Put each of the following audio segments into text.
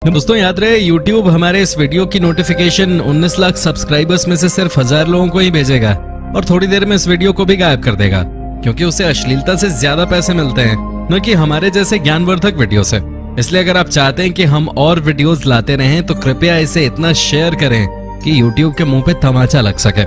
दोस्तों याद रहे YouTube हमारे इस वीडियो की नोटिफिकेशन 19 लाख सब्सक्राइबर्स में से सिर्फ 1000 लोगों को ही भेजेगा और थोड़ी देर में इस वीडियो को भी गायब कर देगा क्योंकि उसे अश्लीलता से ज्यादा पैसे मिलते हैं न कि हमारे जैसे ज्ञानवर्धक वीडियो से। इसलिए अगर आप चाहते हैं कि हम और वीडियोस लाते रहें तो कृपया इसे इतना शेयर करें कि YouTube के मुंह पे तमाचा लग सके।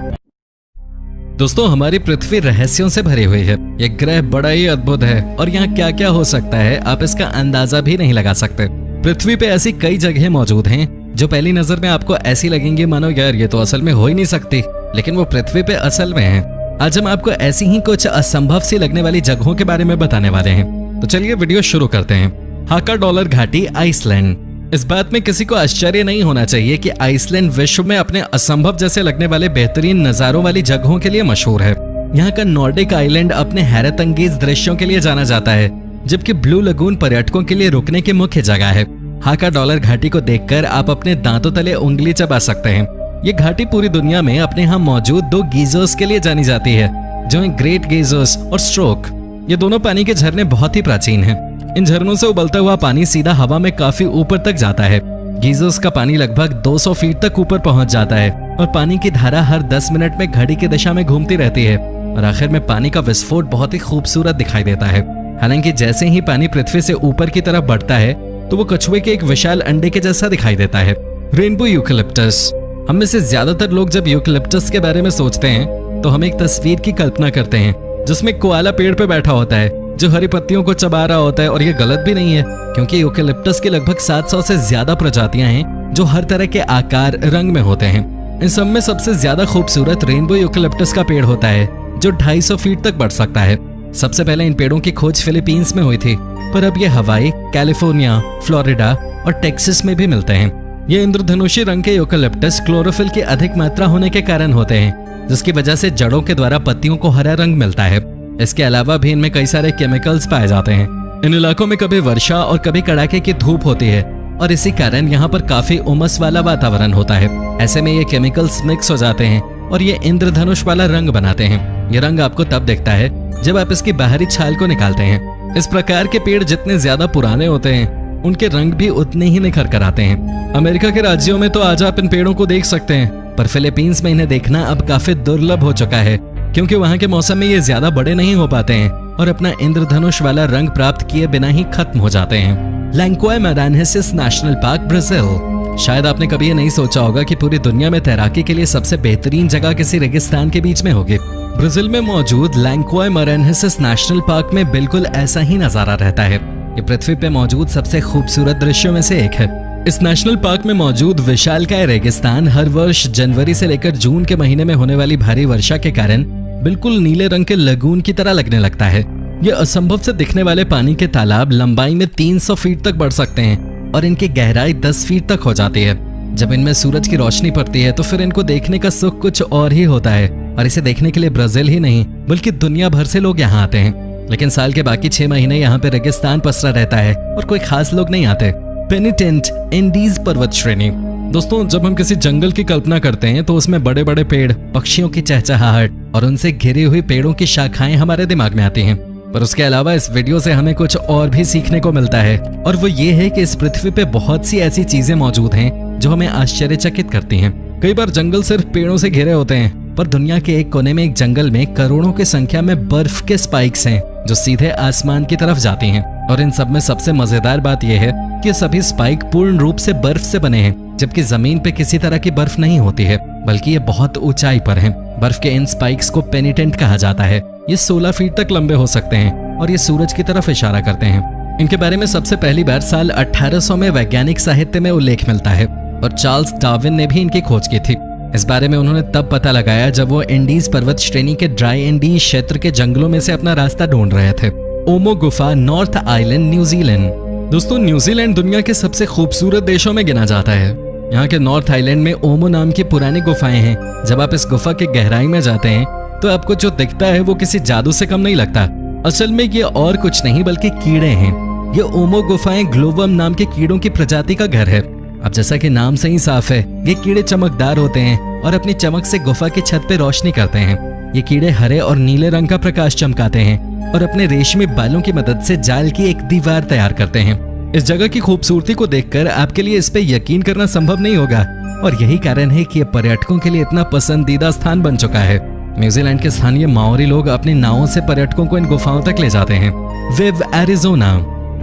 दोस्तों हमारी पृथ्वी रहस्यों से भरी हुई है। ये ग्रह बड़ा ही अद्भुत है और यहाँ क्या क्या हो सकता है आप इसका अंदाजा भी नहीं लगा सकते। पृथ्वी पे ऐसी कई जगह मौजूद हैं जो पहली नजर में आपको ऐसी लगेंगी मानो यार ये तो असल में हो ही नहीं सकती, लेकिन वो पृथ्वी पे असल में हैं। आज हम आपको ऐसी ही कुछ असंभव सी लगने वाली जगहों के बारे में बताने वाले हैं। तो चलिए वीडियो शुरू करते हैं। हाका डॉलर घाटी, आइसलैंड। इस बात में किसी को आश्चर्य नहीं होना चाहिए कि आइसलैंड विश्व में अपने असंभव जैसे लगने वाले बेहतरीन नजारों वाली जगहों के लिए मशहूर है। यहाँ का नॉर्डिक आइलैंड अपने हैरत अंगेज दृश्यों के लिए जाना जाता है, जबकि ब्लू लगून पर्यटकों के लिए रुकने की मुख्य जगह है। हाका डॉलर घाटी को देखकर आप अपने दांतों तले उंगली चबा सकते हैं। ये घाटी पूरी दुनिया में अपने यहाँ मौजूद दो गीजर्स के लिए जानी जाती है, जो हैं ग्रेट गीजर्स और स्ट्रोक। ये दोनों पानी के झरने बहुत ही प्राचीन हैं। इन झरनों से उबलता हुआ पानी सीधा हवा में काफी ऊपर तक जाता है। गीजर्स का पानी लगभग 200 फीट तक ऊपर पहुंच जाता है और पानी की धारा हर 10 मिनट में घड़ी की दिशा में घूमती रहती है और आखिर में पानी का विस्फोट बहुत ही खूबसूरत दिखाई देता है। हालांकि जैसे ही पानी पृथ्वी से ऊपर की तरफ बढ़ता है तो वो कछुए के एक विशाल अंडे के जैसा दिखाई देता है। Rainbow eucalyptus. हम में से ज्यादातर लोग जब यूकेलिप्टस के बारे में सोचते हैं तो हम एक तस्वीर की कल्पना करते हैं जिसमें कोआला पेड़ पे बैठा होता है जो हरी पत्तियों को चबा रहा होता है, और ये गलत भी नहीं है क्योंकि यूकेलिप्टस की लगभग 700 से ज्यादा प्रजातियां हैं जो हर तरह के आकार रंग में होते हैं। इन सब में सबसे ज्यादा खूबसूरत रेनबो यूकेलिप्टस का पेड़ होता है जो 250 फीट तक बढ़ सकता है। सबसे पहले इन पेड़ों की खोज फिलीपींस में हुई थी, पर अब ये हवाई, कैलिफोर्निया, फ्लोरिडा और टेक्सास में भी मिलते हैं। ये इंद्रधनुषी रंग के यूकेलिप्टस क्लोरोफिल की अधिक मात्रा होने के कारण होते हैं, जिसकी वजह से जड़ों के द्वारा पत्तियों को हरा रंग मिलता है। इसके अलावा भी इनमें कई सारे केमिकल्स पाए जाते हैं। इन इलाकों में कभी वर्षा और कभी कड़ाके की धूप होती है और इसी कारण यहाँ पर काफी उमस वाला वातावरण होता है। ऐसे में ये केमिकल्स मिक्स हो जाते हैं और ये इंद्रधनुष वाला रंग बनाते हैं। ये रंग आपको तब दिखता है जब आप इसकी बाहरी छाल को निकालते हैं। इस प्रकार के पेड़ जितने ज्यादा पुराने होते हैं उनके रंग भी उतने ही निखर कर आते हैं। अमेरिका के राज्यों में तो आज आप इन पेड़ों को देख सकते हैं, पर फिलीपींस में इन्हें देखना अब काफी दुर्लभ हो चुका है क्योंकि वहाँ के मौसम में ये ज्यादा बड़े नहीं हो पाते हैं और अपना इंद्रधनुष वाला रंग प्राप्त किए बिना ही खत्म हो जाते हैं। लैंकोए मैरान्हेसिस नेशनल पार्क, ब्राजील। शायद आपने कभी ये नहीं सोचा होगा कि पूरी दुनिया में तैराकी के लिए सबसे बेहतरीन जगह किसी रेगिस्तान के बीच में होगी। ब्राजील में मौजूद लैंकोए मैरान्हेसिस नेशनल पार्क में बिल्कुल ऐसा ही नजारा रहता है। ये पृथ्वी पे मौजूद सबसे खूबसूरत दृश्यों में से एक है। इस नेशनल पार्क में मौजूद विशालकाय रेगिस्तान हर वर्ष जनवरी से लेकर जून के महीने में होने वाली भारी वर्षा के कारण बिल्कुल नीले रंग के लगून की तरह लगने लगता है। ये असंभव से दिखने वाले पानी के तालाब लंबाई में 300 फीट तक बढ़ सकते हैं और इनकी गहराई 10 फीट तक हो जाती है। जब इनमें सूरज की रोशनी पड़ती है तो फिर इनको देखने का सुख कुछ और ही होता है और इसे देखने के लिए ब्राजील ही नहीं बल्कि दुनिया भर से लोग यहाँ आते हैं। लेकिन साल के बाकी 6 महीने यहाँ पे रेगिस्तान पसरा रहता है और कोई खास लोग नहीं आते। पेनिटेंट एंडीज पर्वत श्रेणी। दोस्तों जब हम किसी जंगल की कल्पना करते हैं तो उसमें बड़े बड़े पेड़, पक्षियों की चहचहाहट और उनसे घिरी हुई पेड़ों की शाखाएं हमारे दिमाग में आती हैं। पर उसके अलावा इस वीडियो से हमें कुछ और भी सीखने को मिलता है और वो ये है कि इस पृथ्वी पे बहुत सी ऐसी चीजें मौजूद हैं जो हमें आश्चर्यचकित करती हैं। कई बार जंगल सिर्फ पेड़ों से घिरे होते हैं, पर दुनिया के एक कोने में एक जंगल में करोड़ों की संख्या में बर्फ के स्पाइक्स हैं जो सीधे आसमान की तरफ जाती हैं। और इन सब में सबसे मजेदार बात यह है कि सभी स्पाइक पूर्ण रूप से बर्फ से बने हैं, जबकि जमीन पे किसी तरह की बर्फ नहीं होती है बल्कि ये बहुत ऊंचाई पर हैं। बर्फ के इन स्पाइक्स को पेनिटेंट कहा जाता है। ये 16 फीट तक लंबे हो सकते हैं और ये सूरज की तरफ इशारा करते हैं। इनके बारे में सबसे पहली बार साल 1800 में वैज्ञानिक साहित्य में उल्लेख मिलता है और चार्ल्स डार्विन ने भी इनकी खोज की थी। इस बारे में उन्होंने तब पता लगाया जब वो इंडीज पर्वत श्रेणी के ड्राई इंडीज क्षेत्र के जंगलों में से अपना रास्ता ढूंढ रहे थे। ओमो गुफा, नॉर्थ आइलैंड, न्यूजीलैंड। दोस्तों न्यूजीलैंड दुनिया के सबसे खूबसूरत देशों में गिना जाता है। यहाँ के नॉर्थ आइलैंड में ओमो नाम की पुरानी गुफाएं हैं। जब आप इस गुफा की गहराई में जाते हैं तो आपको जो दिखता है वो किसी जादू से कम नहीं लगता। असल में ये और कुछ नहीं बल्कि कीड़े हैं। ये ओमो गुफाएं ग्लोवम नाम के कीड़ों की प्रजाति का घर है। अब जैसा कि नाम से ही साफ है, ये कीड़े चमकदार होते हैं और अपनी चमक से गुफा की छत पे रोशनी करते हैं। ये कीड़े हरे और नीले रंग का प्रकाश चमकाते हैं और अपने रेशमी बालों की मदद से जाल की एक दीवार तैयार करते हैं। इस जगह की खूबसूरती को देखकर आपके लिए इस पे यकीन करना संभव नहीं होगा और यही कारण है कि ये पर्यटकों के लिए इतना पसंदीदा स्थान बन चुका है। न्यूजीलैंड के स्थानीय माओरी लोग अपनी नावों से पर्यटकों को इन गुफाओं तक ले जाते हैं। विव एरिजोना।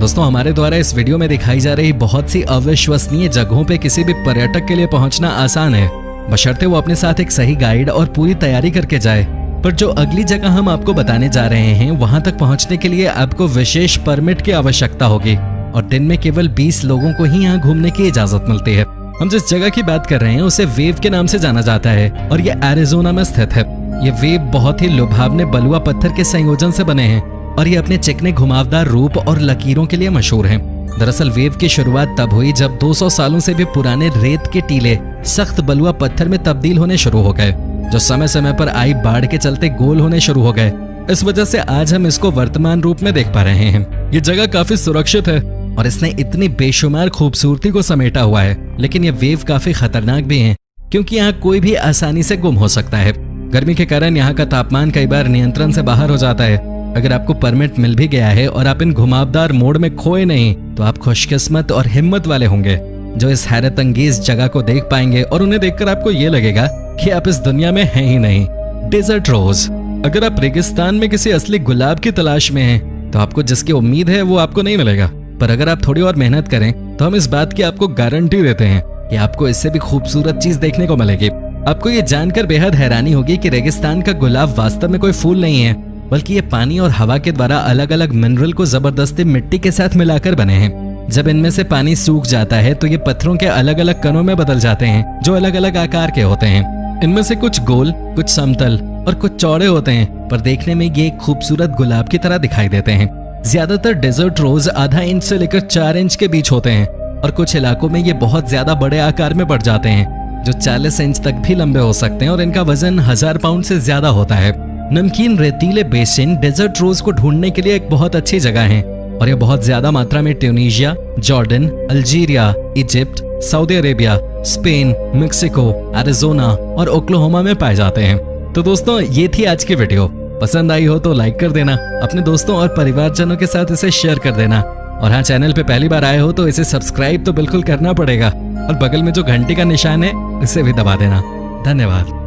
दोस्तों, हमारे द्वारा इस वीडियो में दिखाई जा रही बहुत सी अविश्वसनीय जगहों पे किसी भी पर्यटक के लिए पहुंचना आसान है, बशर्ते वो अपने साथ एक सही गाइड और पूरी तैयारी करके जाए। पर जो अगली जगह हम आपको बताने जा रहे हैं, वहां तक पहुंचने के लिए आपको विशेष परमिट की आवश्यकता होगी और दिन में केवल 20 लोगों को ही यहाँ घूमने की इजाजत मिलती है। हम जिस जगह की बात कर रहे हैं उसे वेव के नाम से जाना जाता है और ये एरिजोना में स्थित है। ये वेव बहुत ही लुभावने बलुआ पत्थर के संयोजन से बने हैं और ये अपने चिकने घुमावदार रूप और लकीरों के लिए मशहूर हैं। दरअसल वेव की शुरुआत तब हुई जब 200 सालों से भी पुराने रेत के टीले सख्त बलुआ पत्थर में तब्दील होने शुरू हो गए, जो समय समय पर आई बाढ़ के चलते गोल होने शुरू हो गए। इस वजह से आज हम इसको वर्तमान रूप में देख पा रहे हैं। ये जगह काफी सुरक्षित है और इसने इतनी बेशुमार खूबसूरती को समेटा हुआ है, लेकिन ये वेव काफी खतरनाक भी है क्योंकि यहाँ कोई भी आसानी से गुम हो सकता है। गर्मी के कारण यहाँ का तापमान कई बार नियंत्रण से बाहर हो जाता है। अगर आपको परमिट मिल भी गया है और आप इन घुमावदार मोड़ में खोए नहीं, तो आप खुशकिस्मत और हिम्मत वाले होंगे जो इस हैरत अंगेज जगह को देख पाएंगे और उन्हें देखकर आपको ये लगेगा कि आप इस दुनिया में हैं ही नहीं। Desert rose. अगर आप रेगिस्तान में किसी असली गुलाब की तलाश में हैं, तो आपको जिसकी उम्मीद है वो आपको नहीं मिलेगा। पर अगर आप थोड़ी और मेहनत करें तो हम इस बात की आपको गारंटी देते हैं कि आपको इससे भी खूबसूरत चीज देखने को मिलेगी। आपको ये जानकर बेहद हैरानी होगी कि रेगिस्तान का गुलाब वास्तव में कोई फूल नहीं है, बल्कि ये पानी और हवा के द्वारा अलग अलग मिनरल को जबरदस्ती मिट्टी के साथ मिलाकर बने हैं। जब इनमें से पानी सूख जाता है तो ये पत्थरों के अलग अलग कणों में बदल जाते हैं, जो अलग अलग आकार के होते हैं। इनमें से कुछ गोल, कुछ समतल और कुछ चौड़े होते हैं, पर देखने में ये एक खूबसूरत गुलाब की तरह दिखाई देते हैं। ज्यादातर डेजर्ट रोज आधा इंच से लेकर 4 इंच के बीच होते हैं और कुछ इलाकों में ये बहुत ज्यादा बड़े आकार में बढ़ जाते हैं, जो 40 इंच तक भी लंबे हो सकते हैं और इनका वजन 1000 पाउंड से ज्यादा होता है। नमकीन रेतीले बेसिन डेजर्ट रोज को ढूंढने के लिए एक बहुत अच्छी जगह है और ये बहुत ज्यादा मात्रा में Tunisia, Jordan, Algeria, Egypt, Saudi Arabia, Spain, Mexico, Arizona और ओक्लाहोमा में पाए जाते हैं। तो दोस्तों, ये थी आज की वीडियो। पसंद आई हो तो लाइक कर देना, अपने दोस्तों और परिवारजनों के साथ इसे शेयर कर देना और हाँ, चैनल पे पहली बार आए हो तो इसे सब्सक्राइब तो बिल्कुल करना पड़ेगा और बगल में जो घंटी का निशान है उसे भी दबा देना। धन्यवाद।